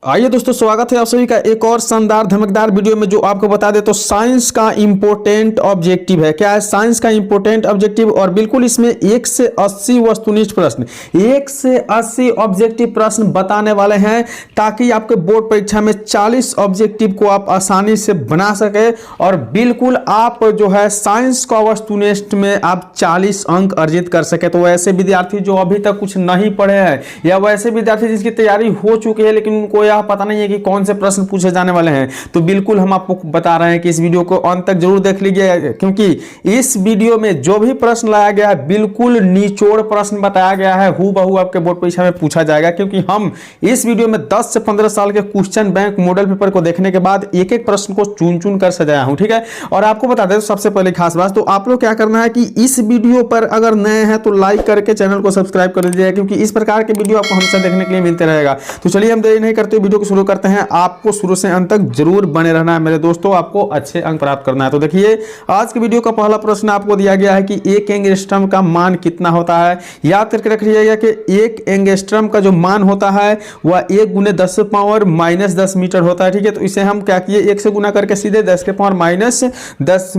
आइए दोस्तों, स्वागत है आप सभी का एक और शानदार धमकदार वीडियो में, जो आपको बता दे तो साइंस का इंपॉर्टेंट ऑब्जेक्टिव है। क्या है साइंस का इंपॉर्टेंट ऑब्जेक्टिव? और बिल्कुल इसमें 1 से 80 वस्तुनिष्ठ प्रश्न, 1 से 80 ऑब्जेक्टिव प्रश्न बताने वाले हैं, ताकि आपके बोर्ड परीक्षा में 40 ऑब्जेक्टिव को आप आसानी से बना सके और बिल्कुल आप जो है साइंस का वस्तुनिष्ठ में आप 40 अंक अर्जित कर सके। तो वैसे विद्यार्थी जो अभी तक कुछ नहीं पढ़े हैं, या वैसे विद्यार्थी जिसकी तैयारी हो चुकी है लेकिन उनको यह पता नहीं है कि कौन से प्रश्न पूछे जाने वाले हैं, तो बिल्कुल हम आपको बता रहे हैं कि इस वीडियो को अंत तक जरूर देख लीजिए, क्योंकि इस वीडियो में जो भी प्रश्न लाया गया है बिल्कुल निचोड़ प्रश्न बताया गया है, हूबहू आपके बोर्ड परीक्षा में पूछा जाएगा। क्योंकि हम इस वीडियो में 10 से 15 साल के क्वेश्चन बैंक मॉडल पेपर को देखने के बाद एक एक प्रश्न को चुन चुन कर सजाया हूं, ठीक है। और आपको बता दें, सबसे पहले खास बात, तो आप लोग क्या करना है कि इस वीडियो पर अगर नए हैं तो लाइक करके चैनल को सब्सक्राइब कर दीजिएगा, क्योंकि इस प्रकार के वीडियो आपको हमेशा देखने के लिए मिलते रहेगा। तो चलिए हम देरी नहीं करते, वीडियो को शुरू करते हैं। आपको शुरू से अंत तक जरूर बने रहना है मेरे दोस्तों, आपको अच्छे अंक प्राप्त करना है। तो देखिए, आज के वीडियो का पहला प्रश्न आपको दिया गया है कि एक एंगस्ट्रम का मान कितना होता है। याद करके रखिएगा कि एक एंगस्ट्रम का जो मान होता है वह 1 × 10⁻−10 मीटर होता है, ठीक है। तो इसे हम क्या किए, 1 से गुना करके सीधे 10⁻−10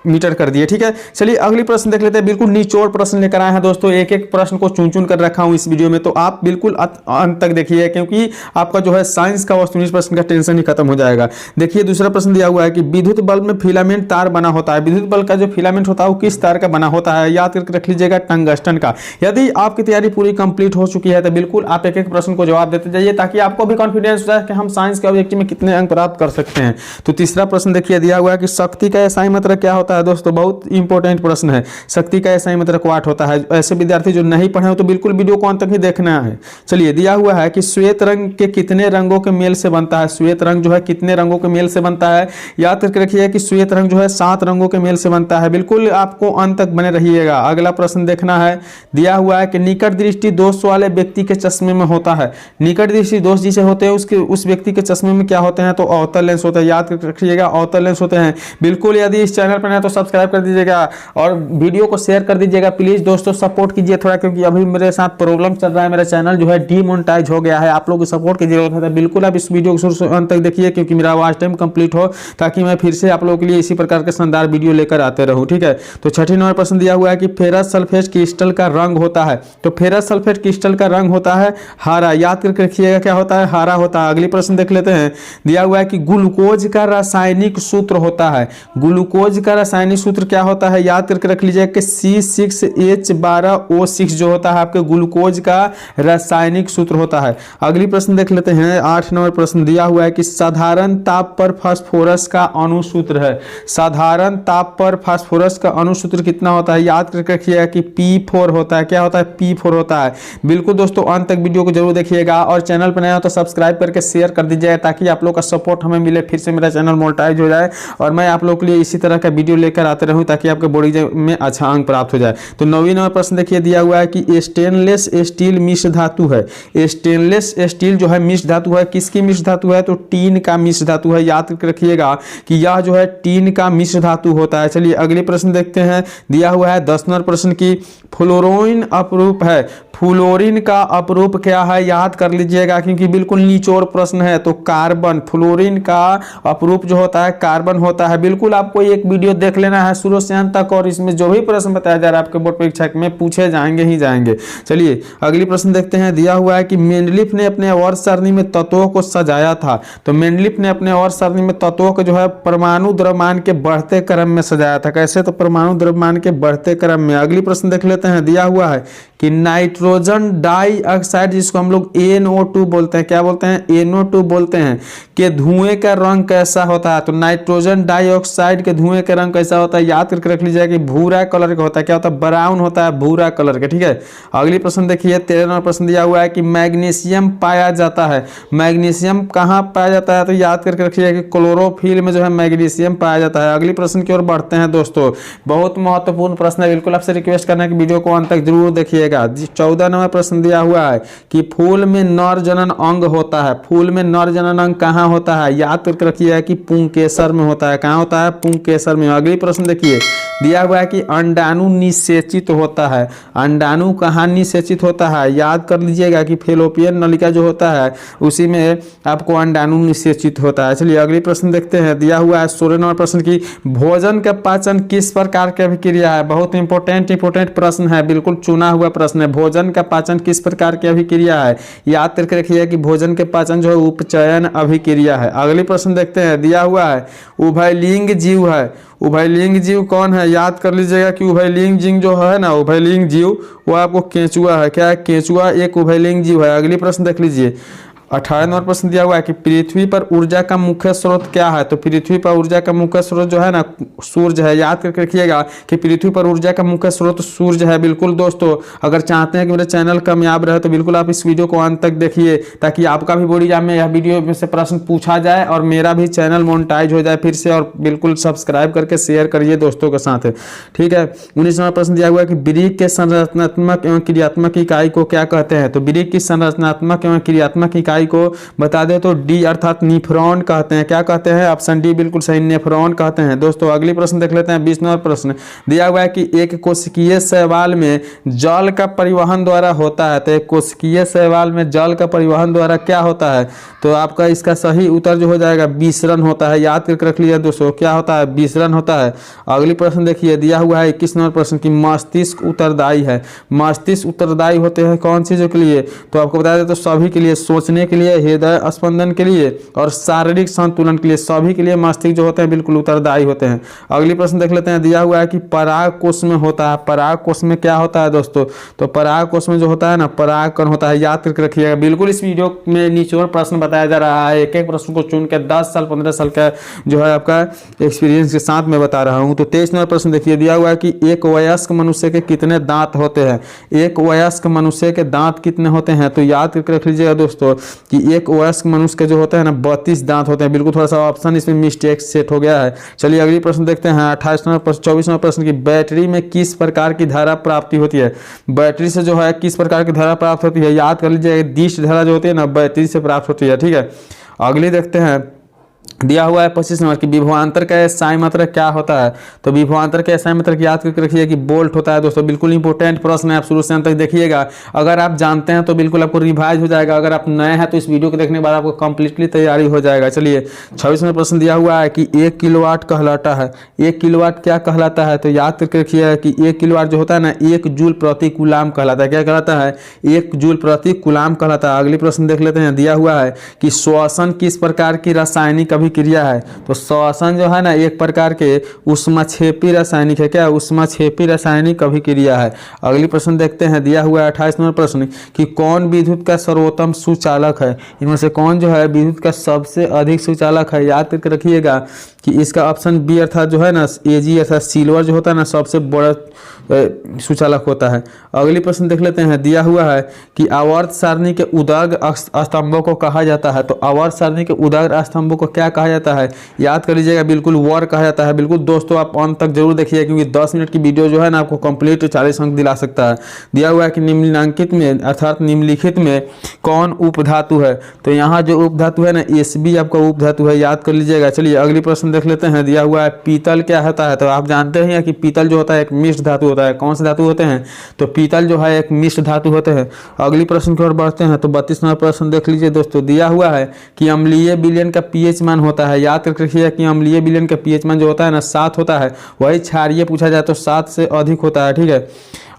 मीटर कर दिए, ठीक है। चलिए अगली प्रश्न देख लेते हैं। बिल्कुल निचोड़ प्रश्न लेकर आए हैं दोस्तों, एक एक प्रश्न को चुन चुन कर रखा हूं इस वीडियो में, तो आप बिल्कुल अंत तक देखिए, क्योंकि आपका जो है साइंस का वस्तुनिष्ठ प्रश्न का टेंशन ही खत्म हो जाएगा। देखिए दूसरा प्रश्न दिया हुआ है कि विद्युत बल्ब में फिलामेंट तार बना होता है। विद्युत बल्ब का जो फिलामेंट होता है वो किस तार का बना होता है? याद करके रख लीजिएगा, टंगस्टन का। यदि आपकी तैयारी पूरी कंप्लीट हो चुकी है तो बिल्कुल आप एक एक प्रश्न को जवाब देते जाइए, ताकि आपको भी कॉन्फिडेंस हो जाए कि हम साइंस के ऑब्जेक्टिव में कितने अंक प्राप्त कर सकते हैं। तो तीसरा प्रश्न देखिए, दिया हुआ है कि शक्ति का एसआई मात्रक क्या होता है। दोस्तों बहुत इंपॉर्टेंट प्रश्न है, शक्ति का एसआई मात्रक वाट होता है। ऐसे विद्यार्थी जो नहीं पढ़े हो तो बिल्कुल वीडियो को अंत तक ही देखना है। चलिए, दिया हुआ है कि श्वेत रंग के कितने रंगों के मेल से बनता है। श्वेत रंग जो है कितने रंगों के मेल से बनता है? याद करके रखिए कि श्वेत रंग जो है 7 रंगों के मेल से बनता है। बिल्कुल आपको अंत तक बने रहिएगा। अगला प्रश्न देखना है, दिया हुआ है कि निकट दृष्टि दोष वाले व्यक्ति के चश्मे में होता है। निकट दृष्टि दोष जिसे होते हैं उसके उस व्यक्ति के चश्मे में क्या होते हैं? तो अवतल लेंस होता है। याद करके रखिएगा, अवतल लेंस होते हैं। बिल्कुल, यदि इस चैनल पर है तो सब्सक्राइब कर दीजिएगा और वीडियो को शेयर कर दीजिएगा प्लीज दोस्तों, सपोर्ट कीजिए थोड़ा, क्योंकि अभी मेरे साथ प्रॉब्लम चल रहा है, मेरा चैनल जो है डीमोनेटाइज हो गया है। आप लोगों की सपोर्ट की जरूरत है। बिल्कुल आप इस वीडियो को शुरू से अंत तक देखिए, क्योंकि मेरा वॉच टाइम कंप्लीट हो, ताकि मैं फिर से आप लोगों के लिए इसी प्रकार के शानदार वीडियो लेकर आते रहूं, ठीक है। तो 6 नंबर प्रश्न दिया हुआ है कि फेरस सल्फेट क्रिस्टल का रंग होता है। तो फेरस सल्फेट क्रिस्टल का रंग होता है हरा। याद करके रखिएगा, क्या होता है? हरा होता है। अगली प्रश्न देख लेते हैं। दिया हुआ है कि ग्लूकोज का रासायनिक सूत्र होता है। ग्लूकोज का रासायनिक सूत्र क्या होता है? याद करके रख लीजिए कि C6H12O6 जो होता है आपके ग्लूकोज का रासायनिक सूत्र होता है। अगली प्रश्न देख लेते हैं। 8 नंबर प्रश्न दिया हुआ है कि साधारण ताप पर फास्फोरस का अणुसूत्र है। साधारण ताप पर फास्फोरस का अणुसूत्र कितना होता है? याद करके रखिएगा कि P4 होता है। क्या होता है? P4 होता है। बिल्कुल दोस्तों, अंत तक वीडियो को जरूर देखिएगा, और चैनल पर नया हो तो सब्सक्राइब करके शेयर कर दीजिएगा, ताकि आप लोग का सपोर्ट हमें मिले, फिर से मेरा चैनल मोनेटाइज हो जाए और मैं आप लोग के लिए इसी तरह का वीडियो लेकर आते रहूं, ताकि आपके बोर्ड में अच्छा अंक प्राप्त हो जाए। तो 9वीं नंबर प्रश्न देखिए, दिया हुआ है कि स्टेनलेस स्टील मिश्र धातु है। स्टेनलेस स्टील जो है मिश्र धातु है। किसकी मिश्र धातु है? तो टीन का मिश्र धातु है। याद करके रखिएगा कि यह जो है टीन का मिश्र धातु होता है। चलिए अगले प्रश्न देखते हैं। दिया हुआ है 10 नंबर प्रश्न की फ्लोरीन अपरूप है। फ्लोरीन का अपरूप क्या है? याद कर लीजिएगा, क्योंकि बिल्कुल निचोड़ प्रश्न है। तो कार्बन, फ्लोरीन का अपरूप जो होता है कार्बन होता है। बिल्कुल आपको एक वीडियो देख लेना है शुरू से अंत तक, और इसमें जो भी प्रश्न बताया जा रहा है आपके बोर्ड परीक्षा में पूछे जाएंगे ही जाएंगे। चलिए अगली प्रश्न देखते हैं। दिया हुआ है कि मेंडलीफ ने अपने आवर्त सारणी में तत्वों को सजाया था। तो मेंडलीफ ने अपने आवर्त सारणी में तत्वों को जो है परमाणु द्रव्यमान के बढ़ते क्रम में सजाया था। कैसे? तो परमाणु द्रव्यमान के बढ़ते क्रम में। अगली प्रश्न देख लेते हैं। दिया हुआ है कि नाइट्रोजन डाइऑक्साइड, जिसको हम लोग NO2 बोलते हैं, क्या बोलते हैं? NO2 बोलते हैं, कि धुएं का रंग कैसा होता है? तो नाइट्रोजन डाइऑक्साइड के धुएं का रंग कैसा होता है? याद करके रख लीजिएगा कि भूरा कलर का होता है। क्या होता है? ब्राउन होता है, भूरा कलर का, ठीक है। अगली प्रश्न देखिए, 13 नंबर प्रश्न दिया हुआ है कि मैग्नीशियम पाया जाता है। मैग्नीशियम कहाँ पाया जाता है? तो याद करके रखिएगा कि क्लोरोफिल में जो है मैग्नीशियम पाया जाता है। अगली प्रश्न की ओर बढ़ते हैं दोस्तों, बहुत महत्वपूर्ण प्रश्न है। बिल्कुल आपसे रिक्वेस्ट करना है कि वीडियो को अंत तक जरूर देखिएगा। 14 नंबर प्रश्न दिया हुआ है कि फूल में नर जनन अंग होता है। फूल में नर जनन अंग कहाँ होता है? याद करके रखिएगा कि पुंकेसर में होता है। कहाँ होता है? पुंकेसर में। अगली प्रश्न देखिए, दिया हुआ है कि अंडाणु निषेचित होता है। अंडाणु कहाँ निषेचित होता है, याद कर लीजिएगा कि फेलोपियन नलिका जो होता है उसी में आपको अंडाणु निषेचित होता है। चलिए अगले प्रश्न देखते हैं। दिया हुआ है 16 नंबर प्रश्न की भोजन का पाचन किस प्रकार की अभिक्रिया है। बहुत इंपॉर्टेंट प्रश्न है, बिल्कुल चुना हुआ प्रश्न है। भोजन का पाचन किस प्रकार की अभिक्रिया है, याद करके रखिए कि भोजन के पाचन जो है उपचयन अभिक्रिया है। अगले प्रश्न देखते हैं। दिया हुआ है उभयलिंग जीव है। उभयलिंग जीव कौन है, याद कर लीजिएगा कि उभयलिंग जीव जो है ना, उभयलिंग जीव वो आपको केंचुआ है। क्या है, केंचुआ एक उभयलिंग जीव है। अगली प्रश्न देख लीजिए। 18 नंबर प्रश्न दिया हुआ है कि पृथ्वी पर ऊर्जा का मुख्य स्रोत क्या है। तो पृथ्वी पर ऊर्जा का मुख्य स्रोत जो है ना सूर्य है। याद करके रखिएगा कि पृथ्वी पर ऊर्जा का मुख्य स्रोत सूर्य है। बिल्कुल दोस्तों, अगर चाहते हैं कि मेरा चैनल कामयाब रहे तो बिल्कुल आप इस वीडियो को अंत तक देखिए, ताकि आपका भी बोर्ड एग्जाम में यह वीडियो में से प्रश्न पूछा जाए और मेरा भी चैनल मोनेटाइज हो जाए फिर से। और बिल्कुल सब्सक्राइब करके शेयर करिए दोस्तों के साथ, ठीक है। 19 नंबर प्रश्न दिया हुआ है कि वृक्क के संरचनात्मक एवं क्रियात्मक इकाई को क्या कहते हैं। तो वृक्क की संरचनात्मक एवं क्रियात्मक इकाई को बता दे तो डी अर्थात निफ्रॉन कहते हैं। क्या कहते हैं, ऑप्शन डी बिल्कुल सही, नेफ्रॉन कहते हैं। दोस्तों अगली प्रश्न देख लेते हैं। 20 नंबर प्रश्न दिया हुआ है कि एक कोशिकीय शैवाल में जल का परिवहन द्वारा होता है। तो एक कोशिकीय शैवाल में जल का परिवहन द्वारा क्या होता है, तो आपका इसका सही उत्तर जो हो जाएगा विसरण होता है। याद करके रख लिया दोस्तों, क्या होता है, विसरण होता है। अगली प्रश्न देखिए। दिया हुआ है 21 नंबर प्रश्न की मस्तिष्क उत्तरदायी है। मस्तिष्क उत्तरदायी होते हैं कौन चीजों के लिए, तो आपको बता दें तो सभी के लिए, सोचने के लिए, हृदय स्पंदन के लिए और शारीरिक संतुलन के लिए, सभी के लिए मस्तिष्क जो होते हैं बिल्कुल उत्तरदायी होते हैं। अगली प्रश्न देख लेते हैं। दिया हुआ है कि पराग कोष में होता है। पराग कोष में क्या होता है दोस्तों, तो पराग कोष में जो होता है ना परागकण होता है। याद करके रखिएगा। बिल्कुल इस वीडियो में निचोड़ प्रश्न बताया जा रहा है, एक एक प्रश्न को चुन के 10 साल 15 साल का जो है आपका एक्सपीरियंस के साथ में बता रहा हूँ। तो 23 नंबर प्रश्न देखिए। दिया हुआ है कि एक वयस्क मनुष्य के कितने दांत होते हैं। एक वयस्क मनुष्य के दांत कितने होते हैं, तो याद करके रख लीजिएगा दोस्तों कि एक वयस्क मनुष्य के जो होते हैं ना 32 दांत होते हैं। बिल्कुल थोड़ा सा ऑप्शन इसमें मिस्टेक सेट हो गया है। चलिए अगली प्रश्न देखते हैं। 28 नंबर प्रश्न 24 नंबर प्रश्न की बैटरी में किस प्रकार की धारा प्राप्ति होती है। बैटरी से जो है किस प्रकार की धारा प्राप्त होती है, याद कर लीजिए दिश धारा जो होती है ना बैटरी से प्राप्त होती है, ठीक है। अगली देखते हैं। दिया हुआ है 25 नंबर की विभवांतर का एसआई मात्रक क्या होता है। तो विभवांतर का एसआई मात्रक याद करके रखिए कि वोल्ट होता है दोस्तों। बिल्कुल इंपॉर्टेंट प्रश्न है, आप शुरू से अंत तक देखिएगा। अगर आप जानते हैं तो बिल्कुल आपको रिवाइज हो जाएगा, अगर आप नए हैं तो इस वीडियो को देखने के बाद आपको कंप्लीटली तैयारी हो जाएगा। चलिए 26 नंबर प्रश्न दिया हुआ है कि 1 किलोवाट कहलाता है। 1 किलोवाट क्या कहलाता है, तो याद करके रखिए कि 1 किलोवाट जो होता है ना 1 जूल प्रति कूलाम कहलाता है। क्या कहलाता है, 1 जूल प्रति कूलाम कहलाता है। अगली प्रश्न देख लेते हैं। दिया हुआ है कि श्वसन किस प्रकार की रासायनिक अभिक्रिया है। तो श्वसन जो है ना एक प्रकार के ऊष्माक्षेपी रासायनिक है। क्या, ऊष्माक्षेपी रासायनिक अभिक्रिया है। अगली प्रश्न देखते हैं। दिया हुआ है 28 नंबर प्रश्न कि कौन विद्युत का सर्वोत्तम सुचालक है। इनमें से कौन जो है विद्युत का सबसे अधिक सुचालक है। याद करके रखिएगा कि इसका ऑप्शन बी अर्थात जो है ना एजी अर्थात सिल्वर जो होता है ना सबसे बड़ा सुचालक होता है। अगली प्रश्न देख लेते हैं। दिया हुआ है कि आवर्त सारणी के उदाग्र स्तंभों को कहा जाता है। तो आवर्त सारणी के उदाग्र स्तंभों को क्या कहा जाता है, याद कर लीजिएगा बिल्कुल वर कहा जाता है। बिल्कुल दोस्तों आप अंत तक जरूर देखिए क्योंकि 10 मिनट की वीडियो जो है ना आपको कंप्लीट 40 अंक दिला सकता है। दिया हुआ है कि निम्नलिखित में अर्थात निम्नलिखित में कौन उपधातु है। तो यहाँ जो उपधातु है ना एसबी आपका उपधातु है, याद कर लीजिएगा। चलिए अगली प्रश्न देख लेते हैं। दिया हुआ है पीतल क्या होता है। तो आप जानते हैं कि पीतल जो होता है एक मिश्र धातु होता है। कौन से धातु होते हैं, तो पीतल जो है एक मिश्र धातु होते हैं। अगली प्रश्न की ओर बढ़ते हैं। तो 32 नंबर प्रश्न देख लीजिए दोस्तों। दिया हुआ है कि अम्लीय विलयन का पीएच मान होता है। याद करके रखिए कि अम्लीय विलयन का पीएच मान जो होता है ना 7 होता है। वही क्षारीय पूछा जाए तो 7 से अधिक होता है, ठीक है।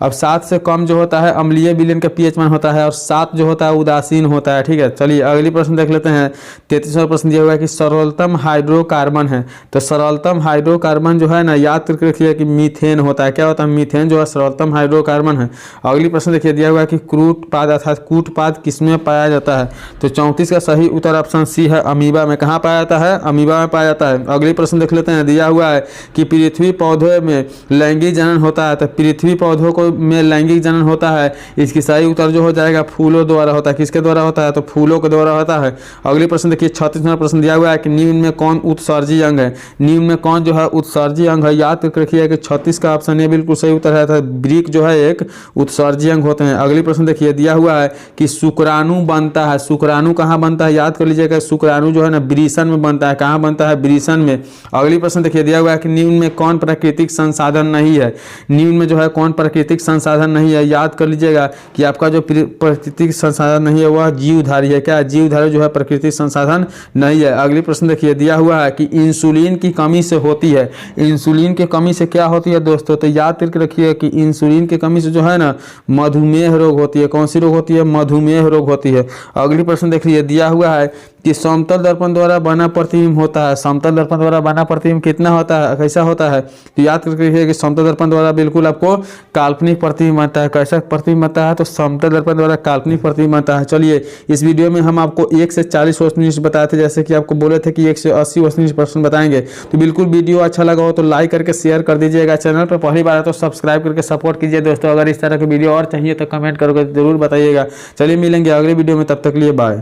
अब 7 से कम जो होता है अम्लीय विलयन का पीएच मान होता है और 7 जो होता है उदासीन होता है, ठीक है। चलिए अगली प्रश्न देख लेते हैं। 33वां प्रश्न दिया हुआ है कि सरलतम हाइड्रोकार्बन है। तो सरलतम हाइड्रोकार्बन जो है ना याद करके रखिए कि मीथेन होता है। क्या होता है, मीथेन जो है सरलतम हाइड्रोकार्बन है। अगली प्रश्न देखिए। दिया हुआ है कि क्रूट पाद अर्थात कूटपाद किसमें पाया जाता है। तो 34 का सही उत्तर ऑप्शन सी है, अमीबा में। कहाँ पाया जाता है, अमीबा में पाया जाता है। अगली प्रश्न देख लेते हैं। दिया हुआ है कि पृथ्वी पौधे में लैंगिक जनन होता है। तो पृथ्वी पौधों को में लैंगिक जनन होता है, इसकी सही उत्तर जो हो जाएगा फूलों द्वारा होता है। किसके द्वारा होता है? तो फूलों के द्वारा होता है। अगले प्रश्न देखिए 36 नंबर प्रश्न दिया हुआ है कि निम्न में कौन उत्सर्जी अंग है? निम्न में कौन जो है उत्सर्जी अंग है? याद करके रखिए कि 36 का ऑप्शन है बिल्कुल सही उत्तर है। वृक्क जो है एक उत्सर्जी अंग होते हैं। अगले प्रश्न देखिए दिया हुआ है कि शुक्राणु बनता है। शुक्राणु कहाँ बनता है? याद कर लीजिएगा, शुक्राणु जो है ना वृषण में बनता है। कहाँ बनता है? वृषण में। अगली प्रश्न देखिए दिया हुआ है कि निम्न में कौन प्राकृतिक संसाधन नहीं है? निम्न में जो है कौन प्राकृतिक संसाधन नहीं है? याद कर लीजिएगा कि आपका जो प्राकृतिक संसाधन नहीं है वह जीवधारी है। क्या? जीवधारी जो है प्राकृतिक संसाधन नहीं है। अगली प्रश्न देखिए दिया हुआ है कि इंसुलिन की कमी से होती है। इंसुलिन की कमी से क्या होती है दोस्तों? तो याद करके रखिए कि इंसुलिन की कमी से जो है ना मधुमेह रोग होती है। कौन सी रोग होती है? मधुमेह रोग होती है। अगली प्रश्न देखिए दिया हुआ है कि समतल दर्पण द्वारा बना प्रतिबिंब होता है। समतल दर्पण द्वारा बना प्रतिबिंब कितना होता है? कैसा होता है? तो याद करके रखिए कि समतल दर्पण द्वारा बिल्कुल आपको काल्पनिक प्रतिबिंब बनता है। कैसा प्रतिबिंब बनता है? तो समतल दर्पण द्वारा काल्पनिक प्रतिबिंब बनता है। चलिए, इस वीडियो में हम आपको 1 से 40 वस्तुनिष्ठ बताए थे, जैसे कि आपको बोले थे कि 1 से 80 वस्तुनिष्ठ प्रश्न बताएंगे। तो बिल्कुल वीडियो अच्छा लगा हो तो लाइक करके शेयर कर दीजिएगा। चैनल पर पहली बार है तो सब्सक्राइब करके सपोर्ट कीजिए दोस्तों। अगर इस तरह के वीडियो और चाहिए तो कमेंट करके जरूर बताइएगा। चलिए मिलेंगे अगले वीडियो में, तब तक के लिए बाय।